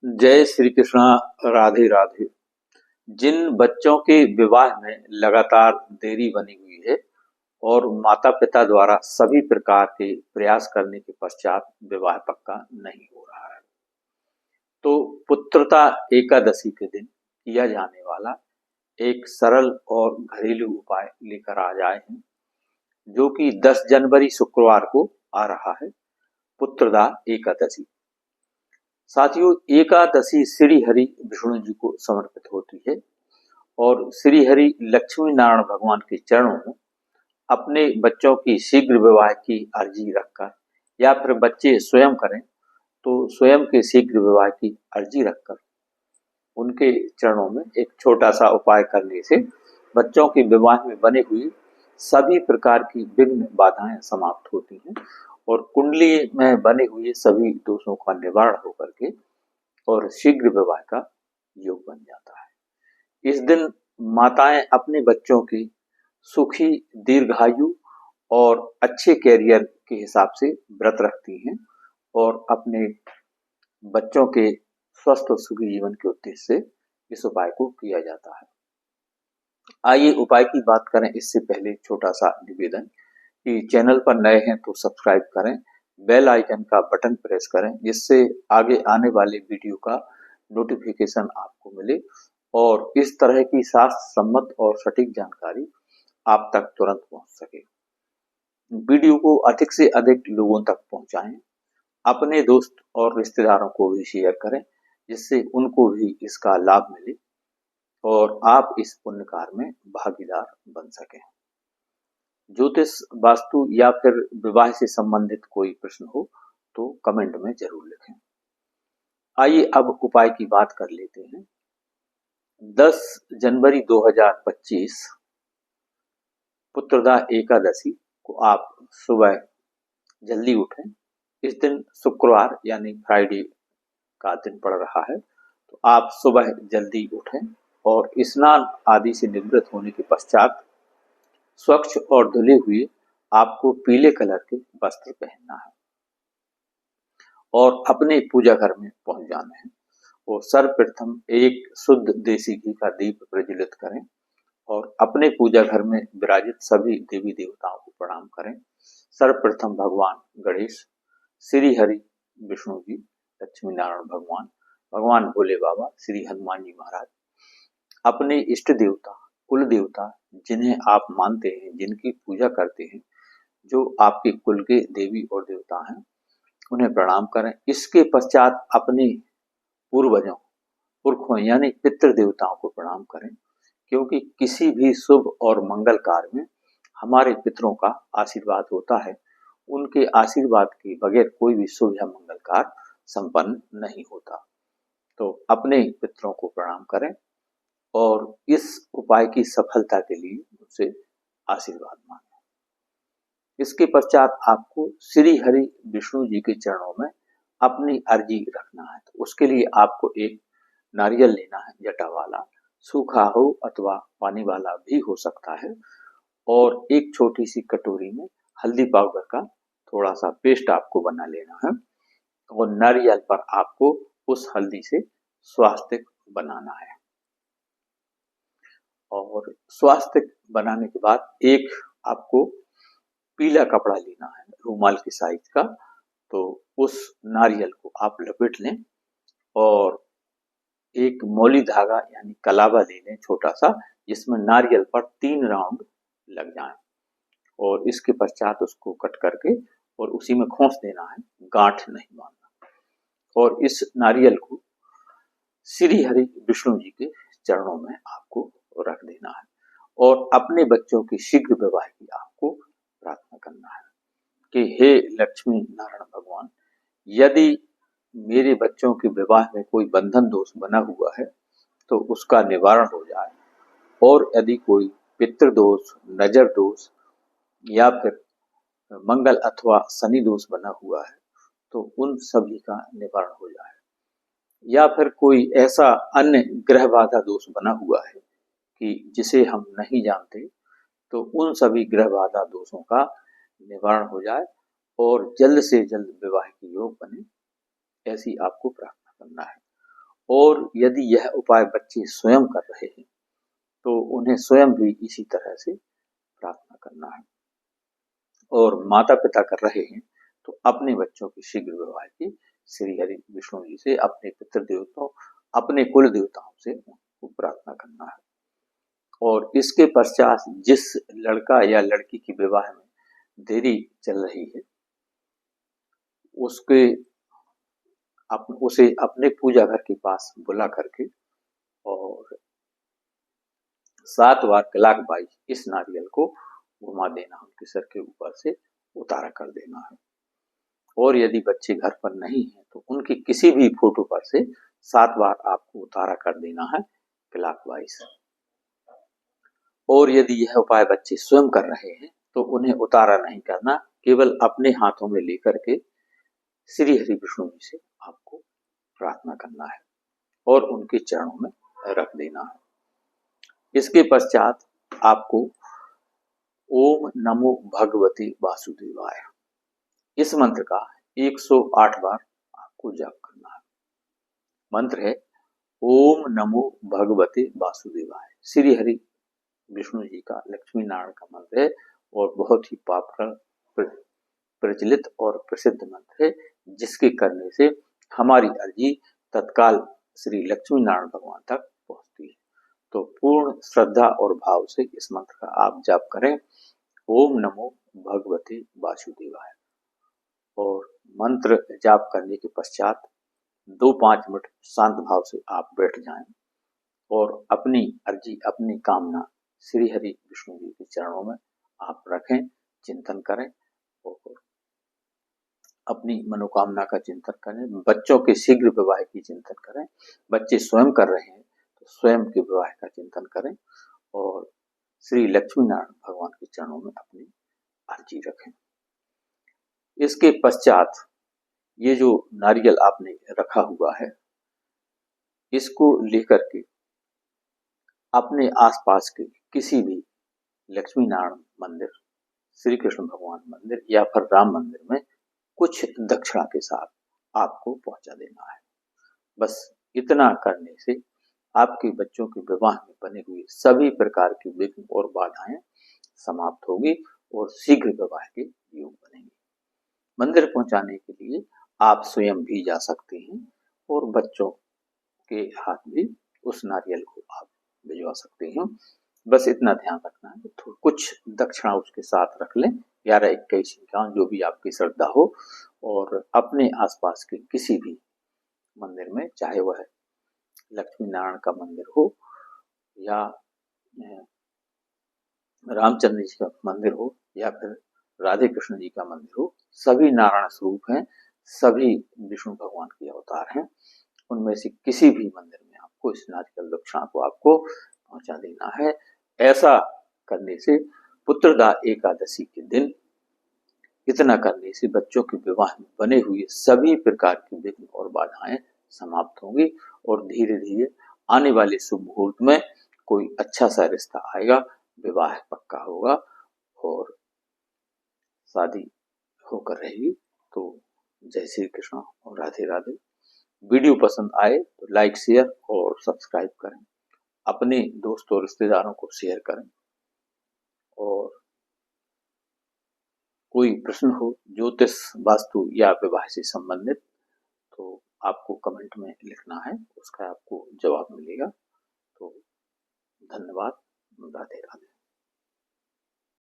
जय श्री कृष्णा। राधे राधे। जिन बच्चों के विवाह में लगातार देरी बनी हुई है और माता पिता द्वारा सभी प्रकार के प्रयास करने के पश्चात विवाह पक्का नहीं हो रहा है, तो पुत्रता एकादशी के दिन किया जाने वाला एक सरल और घरेलू उपाय लेकर आ जाए हैं, जो कि 10 जनवरी शुक्रवार को आ रहा है, पुत्रदा एकादशी। साथियों, एकादशी श्री हरि विष्णु जी को समर्पित होती है और श्री हरि लक्ष्मी नारायण भगवान के चरणों में अपने बच्चों की शीघ्र विवाह की अर्जी रखकर, या फिर बच्चे स्वयं करें तो स्वयं के शीघ्र विवाह की अर्जी रखकर उनके चरणों में एक छोटा सा उपाय करने से बच्चों के विवाह में बने हुए सभी प्रकार की विघ्न बाधाएं समाप्त होती हैं और कुंडली में बने हुए सभी दोषों का निवारण होकर के और शीघ्र विवाह का योग बन जाता है। इस दिन माताएं अपने बच्चों की सुखी, दीर्घायु और अच्छे कैरियर के हिसाब से व्रत रखती हैं और अपने बच्चों के स्वस्थ और सुखी जीवन के उद्देश्य से इस उपाय को किया जाता है। आइए उपाय की बात करें, इससे पहले छोटा सा निवेदन कि चैनल पर नए हैं तो सब्सक्राइब करें, बेल आइकन का बटन प्रेस करें, जिससे आगे आने वाले वीडियो का नोटिफिकेशन आपको मिले और इस तरह की शास्त्र सम्मत और सटीक जानकारी आप तक तुरंत पहुंच सके। वीडियो को अधिक से अधिक लोगों तक पहुंचाएं, अपने दोस्त और रिश्तेदारों को भी शेयर करें, जिससे उनको भी इसका लाभ मिले और आप इस पुण्य कार्य में भागीदार बन सकें। ज्योतिष, वास्तु या फिर विवाह से संबंधित कोई प्रश्न हो तो कमेंट में जरूर लिखें। आइए अब उपाय की बात कर लेते हैं। 10 जनवरी 2025 पुत्रदा एकादशी को आप सुबह जल्दी उठें। इस दिन शुक्रवार यानी फ्राइडे का दिन पड़ रहा है, तो आप सुबह जल्दी उठें और स्नान आदि से निवृत्त होने के पश्चात स्वच्छ और धुले हुए आपको पीले कलर के वस्त्र पहनना है और अपने पूजा घर में पहुंच जाना है और सर्वप्रथम एक शुद्ध देसी घी का दीप प्रज्वलित करें और अपने पूजा घर में विराजित सभी देवी देवताओं को प्रणाम करें। सर्वप्रथम भगवान गणेश, श्री हरि विष्णु जी, लक्ष्मी नारायण भगवान, भगवान भोले बाबा, श्री हनुमान जी महाराज, अपने इष्ट देवता, कुल देवता जिन्हें आप मानते हैं, जिनकी पूजा करते हैं, जो आपके कुल के देवी और देवता हैं, उन्हें प्रणाम करें। इसके पश्चात अपने पूर्वजों, पुरखों यानी पितृ देवताओं को प्रणाम करें, क्योंकि किसी भी शुभ और मंगल कार्य में हमारे पितरों का आशीर्वाद होता है। उनके आशीर्वाद के बगैर कोई भी शुभ या मंगल कार्य संपन्न नहीं होता। तो अपने पितरों को प्रणाम करें और इस उपाय की सफलता के लिए उनसे आशीर्वाद मांगें। इसके पश्चात आपको श्री हरि विष्णु जी के चरणों में अपनी अर्जी रखना है। तो उसके लिए आपको एक नारियल लेना है, जटा वाला, सूखा हो अथवा पानी वाला भी हो सकता है, और एक छोटी सी कटोरी में हल्दी पाउडर का थोड़ा सा पेस्ट आपको बना लेना है और नारियल पर आपको उस हल्दी से स्वास्तिक बनाना है। और स्वास्तिक बनाने के बाद एक आपको पीला कपड़ा लेना है, रूमाल की साइज का, तो उस नारियल को आप लपेट लें और एक मौली धागा यानी कलावा ले लें छोटा सा, जिसमें नारियल पर 3 राउंड लग जाएं और इसके पश्चात उसको कट करके और उसी में खोस देना है, गांठ नहीं बांधना। और इस नारियल को श्री हरि विष्णु जी के चरणों में आपको रख देना है और अपने बच्चों की शीघ्र विवाह की आपको प्रार्थना करना है कि हे लक्ष्मी नारायण भगवान, यदि मेरे बच्चों के विवाह में कोई बंधन दोष बना हुआ है तो उसका निवारण हो जाए, और यदि कोई पितृदोष, नजर दोष या फिर मंगल अथवा शनि दोष बना हुआ है तो उन सभी का निवारण हो जाए, या फिर कोई ऐसा अन्य ग्रह बाधा दोष बना हुआ है कि जिसे हम नहीं जानते, तो उन सभी ग्रह बाधा दोषों का निवारण हो जाए और जल्द से जल्द विवाह की योग बने, ऐसी आपको प्रार्थना करना है। और यदि यह उपाय बच्चे स्वयं कर रहे हैं तो उन्हें स्वयं भी इसी तरह से प्रार्थना करना है। और माता पिता कर रहे हैं तो अपने बच्चों के शीघ्र विवाह की श्री हरि विष्णु जी से, अपने पितृ देवताओं, अपने कुल देवताओं से उनको प्रार्थना करना है। और इसके पश्चात जिस लड़का या लड़की की विवाह में देरी चल रही है उसे अपने पूजा घर के पास बुला करके और 7 बार कलाकबाई इस नारियल को घुमा देना, उनके सर के ऊपर से उतारा कर देना है। और यदि बच्चे घर पर नहीं है तो उनकी किसी भी फोटो पर से 7 बार आपको उतारा कर देना है क्लॉकवाइज। और यदि यह उपाय बच्चे स्वयं कर रहे हैं तो उन्हें उतारा नहीं करना, केवल अपने हाथों में लेकर के श्री हरि विष्णु जी से आपको प्रार्थना करना है और उनके चरणों में रख देना है। इसके पश्चात आपको ओम नमो भगवते वासुदेवाय इस मंत्र का 108 बार आपको जाप करना है। मंत्र है ओम नमो भगवते वासुदेवाय। श्री हरि विष्णु जी का, लक्ष्मी नारायण का मंत्र है और बहुत ही पॉपुलर, प्रचलित और प्रसिद्ध मंत्र है, जिसके करने से हमारी अर्जी तत्काल श्री लक्ष्मी नारायण भगवान तक पहुंचती है। तो पूर्ण श्रद्धा और भाव से इस मंत्र का आप जाप करें, ओम नमो भगवते वासुदेवाय। और मंत्र जाप करने के पश्चात 2-5 मिनट शांत भाव से आप बैठ जाएं और अपनी अर्जी, अपनी कामना श्री हरि विष्णु जी के चरणों में आप रखें, चिंतन करें और अपनी मनोकामना का चिंतन करें। बच्चों के शीघ्र विवाह की चिंतन करें। बच्चे स्वयं कर रहे हैं तो स्वयं के विवाह का चिंतन करें और श्री लक्ष्मी नारायण भगवान के चरणों में अपनी अर्जी रखें। इसके पश्चात ये जो नारियल आपने रखा हुआ है, इसको लेकर के अपने आसपास के किसी भी लक्ष्मी नारायण मंदिर, श्री कृष्ण भगवान मंदिर या फिर राम मंदिर में कुछ दक्षिणा के साथ आपको पहुंचा देना है। बस इतना करने से आपके बच्चों के विवाह में बने हुए सभी प्रकार की विघ्न और बाधाएं समाप्त होगी और शीघ्र विवाह के योग बनेंगे। मंदिर पहुंचाने के लिए आप स्वयं भी जा सकते हैं और बच्चों के हाथ भी उस नारियल को आप भिजवा सकते हैं। बस इतना ध्यान रखना है तो कुछ दक्षिणा उसके साथ रख लें, 11, 21, 51 जो भी आपकी श्रद्धा हो। और अपने आसपास के किसी भी मंदिर में, चाहे वह लक्ष्मी नारायण का मंदिर हो या रामचंद्र जी का मंदिर हो या फिर राधे कृष्ण जी का मंदिर हो, सभी नारायण स्वरूप हैं, सभी विष्णु भगवान के अवतार हैं। उनमें से किसी भी मंदिर में आपको इस नारियल दक्षिणा को आपको पहुंचा देना है। ऐसा करने से पुत्रदा एकादशी के दिन इतना करने से बच्चों के विवाह में बने हुए सभी प्रकार की विघ्न और बाधाएं समाप्त होंगी और धीरे धीरे आने वाले शुभ मुहूर्त में कोई अच्छा सा रिश्ता आएगा, विवाह पक्का होगा और शादी होकर रहेगी। तो जय श्री कृष्ण और राधे राधे। वीडियो पसंद आए तो लाइक, शेयर और सब्सक्राइब करें। अपने दोस्तों और रिश्तेदारों को शेयर करें और कोई प्रश्न हो ज्योतिष, वास्तु या विवाह से संबंधित तो आपको कमेंट में लिखना है, उसका आपको जवाब मिलेगा। तो धन्यवाद। राधे राधे।